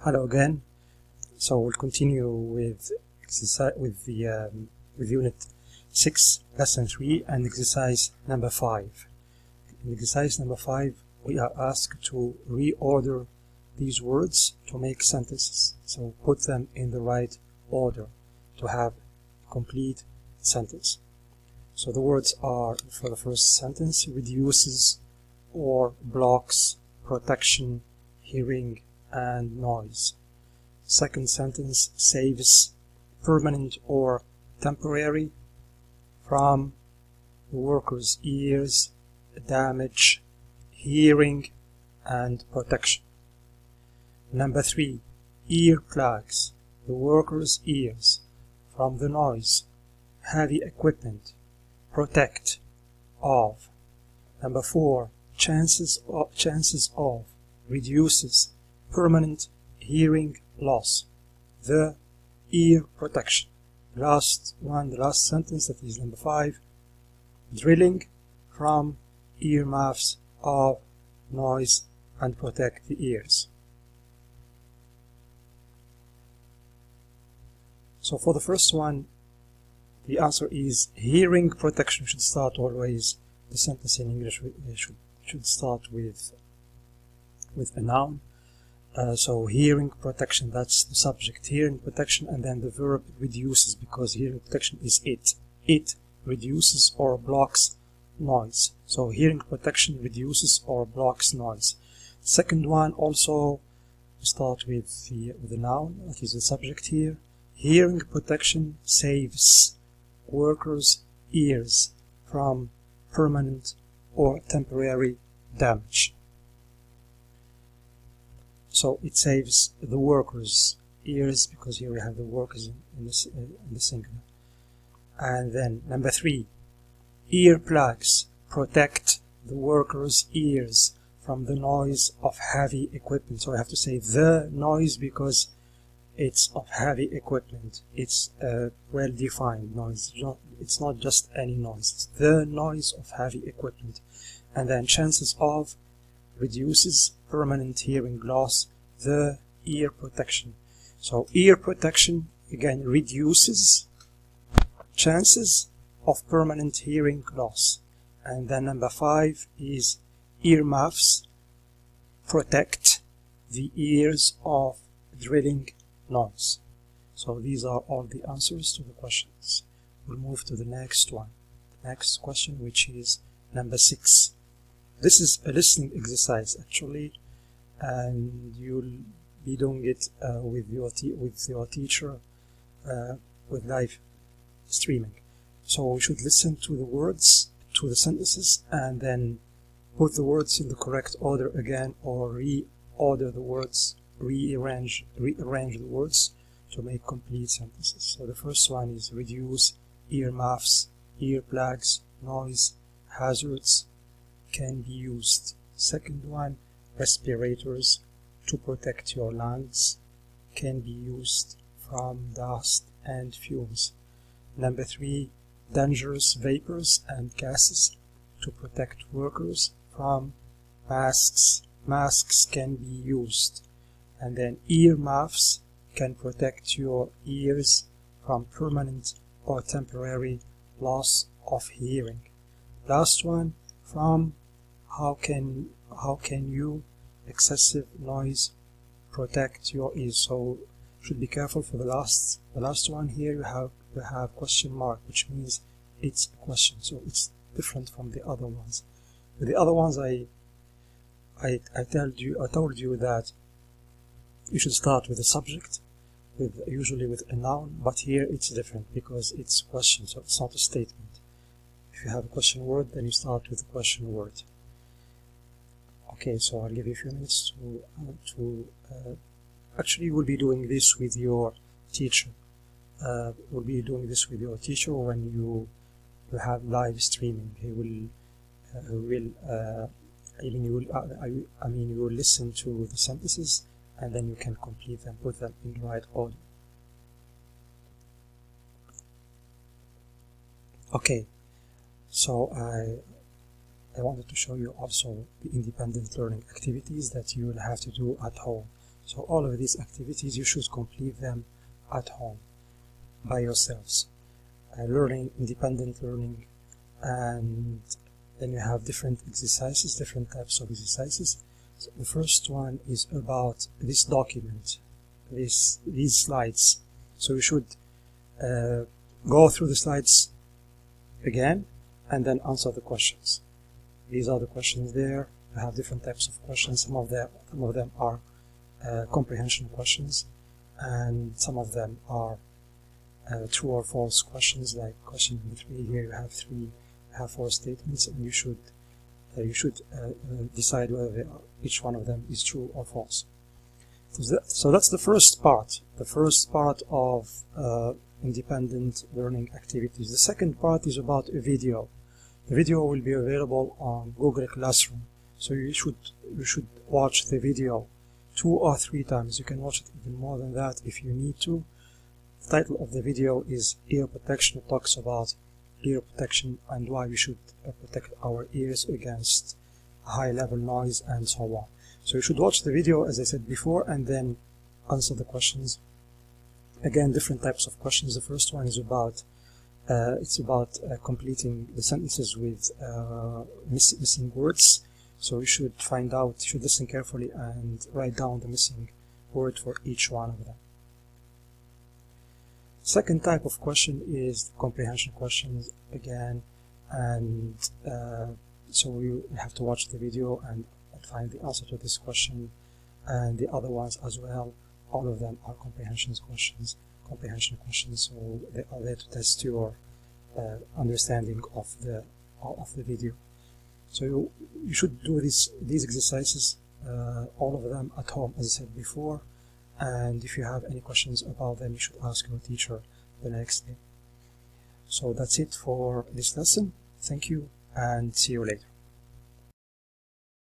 Hello again. So we'll continue with exercise with unit 6, lesson 3, and exercise number 5. In exercise number 5, we are asked to reorder these words to make sentences. So put them in the right order to have a complete sentence. So the words are, for the first sentence, reduces or blocks, protection, hearing, and noise. Second sentence, saves, permanent or temporary, from the worker's ears, damage, hearing, and protection. Number 3, ear plugs, the worker's ears, from the noise, heavy equipment, protect, of. Number 4, chances of, reduces, permanent hearing loss, the ear protection. Last one, the last sentence, that is number 5, drilling, from, earmuffs, of, noise, and protect the ears. So for the first one, the answer is hearing protection. Should start always, the sentence in English should start with a noun. So hearing protection, that's the subject, hearing protection, and then the verb reduces, because hearing protection is it. It reduces or blocks noise. So hearing protection reduces or blocks noise. Second one also start with the noun, that is the subject here. Hearing protection saves workers' ears from permanent or temporary damage. So it saves the workers' ears, because here we have the workers in the singular. And then number 3, ear plugs protect the workers' ears from the noise of heavy equipment. So I have to say the noise because it's of heavy equipment. It's a well-defined noise. It's not just any noise. It's the noise of heavy equipment. And then chances of reduces permanent hearing loss, the ear protection. So ear protection again reduces chances of permanent hearing loss. And then number 5 is earmuffs protect the ears of drilling noise. So these are all the answers to the questions. We'll move to the next one. The next question, which is number 6. This is a listening exercise actually, and you'll be doing it with your teacher with live streaming. So you should listen to the words, to the sentences, and then put the words in the correct order again, or reorder the words, rearrange the words to make complete sentences. So the first one is reduce, earmuffs, earplugs, noise, hazards, can be used. Second one, respirators, to protect your lungs, can be used, from dust and fumes. Number 3, dangerous vapors and gases, to protect workers, from masks, can be used. And then earmuffs can protect your ears from permanent or temporary loss of hearing. Last one, from, how can you, excessive noise, protect your ears. So should be careful for the last one here. You have question mark, which means it's a question, so it's different from the other ones. With the other ones, I told you that you should start with a subject, usually with a noun, but here it's different because it's question, so it's not a statement. If you have a question word, then you start with the question word. Okay, so I'll give you a few minutes actually you will be doing this with your teacher. We'll be doing this with your teacher when you have live streaming. You will listen to the sentences, and then you can complete them, put them in the right order. Okay, so I wanted to show you also the independent learning activities that you will have to do at home. So all of these activities, you should complete them at home by yourselves. Learning, independent learning, and then you have different exercises, different types of exercises. So the first one is about this document, these slides. So you should go through the slides again and then answer the questions. These are the questions there. You have different types of questions. Some of them are comprehension questions, and some of them are true or false questions, like question number 3. Here you have 4 statements, and you should decide whether each one of them is true or false. So that's the first part of independent learning activities. The second part is about a video. The video will be available on Google Classroom, so you should watch the video 2 or 3 times. You can watch it even more than that if you need to. The title of the video is Ear Protection. It talks about ear protection and why we should protect our ears against high level noise and so on. So you should watch the video, as I said before, and then answer the questions. Again, different types of questions. The first one is about completing the sentences with missing words. So you should listen carefully and write down the missing word for each one of them. Second type of question is comprehension questions again, and so you have to watch the video and find the answer to this question and the other ones as well. All of them are comprehension questions, so they are there to test your understanding of the video. So you should do these exercises, all of them at home, as I said before, and if you have any questions about them, you should ask your teacher the next day. So that's it for this lesson. Thank you, and see you later.